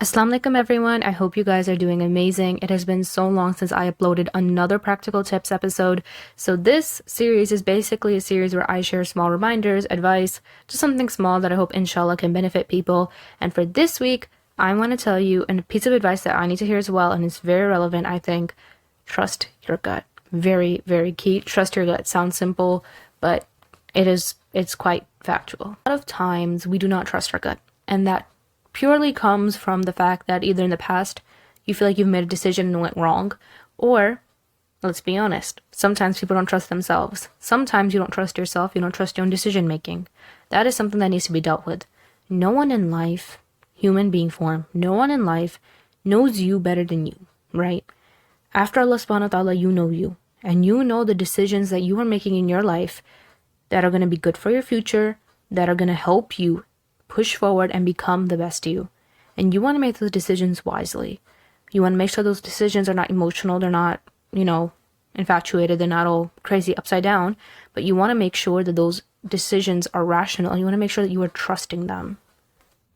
Assalamu alaikum everyone, I hope you guys are doing amazing. It has been so long since I uploaded another practical tips episode. So this series is basically a series where I share small reminders, advice, just something small that I hope inshallah can benefit people. And for this week, I want to tell you a piece of advice that I need to hear as well, and it's very relevant, I think. Trust your gut. Very, very key. Trust your gut. Sounds simple, but it's quite factual. A lot of times we do not trust our gut, and that purely comes from the fact that either in the past you feel like you've made a decision and it went wrong, or, let's be honest, sometimes people don't trust themselves. Sometimes you don't trust yourself, you don't trust your own decision making. That is something that needs to be dealt with. No one in life, human being form, no one in life knows you better than you, right? After Allah subhanahu wa ta'ala, you know you, and you know the decisions that you are making in your life that are going to be good for your future, that are going to help you push forward and become the best you. And you want to make those decisions wisely. You want to make sure those decisions are not emotional, they're not, infatuated, they're not all crazy upside down, but you want to make sure that those decisions are rational, and you want to make sure that you are trusting them.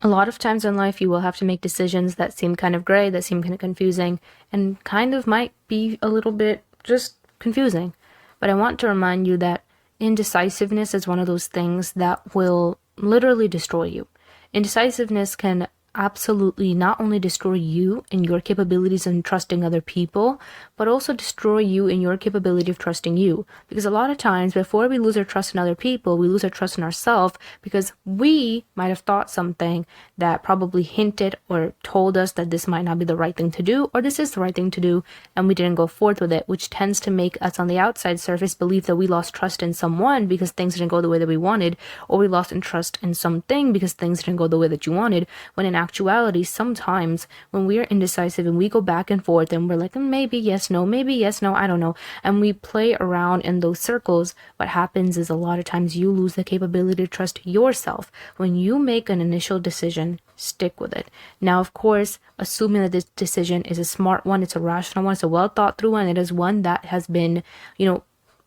A lot of times in life you will have to make decisions that seem kind of gray, that seem kind of confusing, and kind of might be a little bit just confusing. But I want to remind you that indecisiveness is one of those things that will literally destroy you. Indecisiveness can absolutely not only destroy you and your capabilities in trusting other people, but also destroy you and your capability of trusting you. Because a lot of times before we lose our trust in other people, we lose our trust in ourselves because we might have thought something that probably hinted or told us that this might not be the right thing to do, or this is the right thing to do, and we didn't go forth with it, which tends to make us on the outside surface believe that we lost trust in someone because things didn't go the way that we wanted, or we lost trust in something because things didn't go the way that you wanted, when in actuality, sometimes when we are indecisive and we go back and forth and we're like, maybe yes, no, I don't know, and we play around in those circles, what happens is a lot of times you lose the capability to trust yourself. When you make an initial decision, stick with it. Now, of course, assuming that this decision is a smart one, it's a rational one, it's a well thought through one, it is one that has been,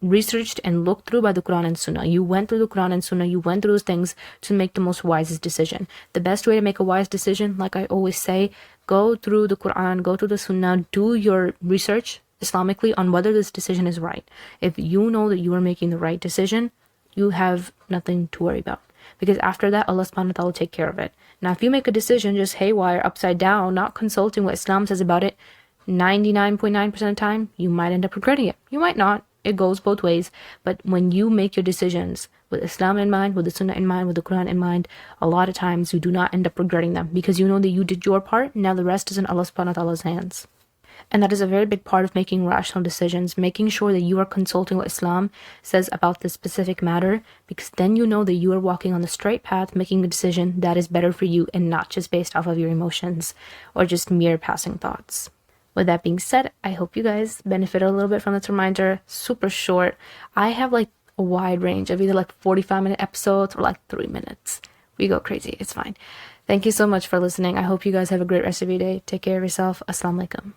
researched and looked through by the Quran and Sunnah. You went through the Quran and Sunnah, you went through those things to make the most wisest decision. The best way to make a wise decision, like I always say, go through the Quran, go through the Sunnah, do your research Islamically on whether this decision is right. If you know that you are making the right decision, you have nothing to worry about. Because after that, Allah subhanahu wa ta'ala will take care of it. Now, if you make a decision just haywire, upside down, not consulting what Islam says about it, 99.9% of the time, you might end up regretting it. You might not. It goes both ways. But when you make your decisions with Islam in mind, with the Sunnah in mind, with the Quran in mind, a lot of times you do not end up regretting them because you know that you did your part. Now the rest is in Allah subhanahu wa ta'ala's hands. And that is a very big part of making rational decisions, making sure that you are consulting what Islam says about this specific matter, because then you know that you are walking on the straight path, making a decision that is better for you and not just based off of your emotions or just mere passing thoughts. With that being said, I hope you guys benefited a little bit from this reminder. Super short. I have a wide range of either 45-minute episodes or 3 minutes. We go crazy. It's fine. Thank you so much for listening. I hope you guys have a great rest of your day. Take care of yourself. Assalamu alaikum.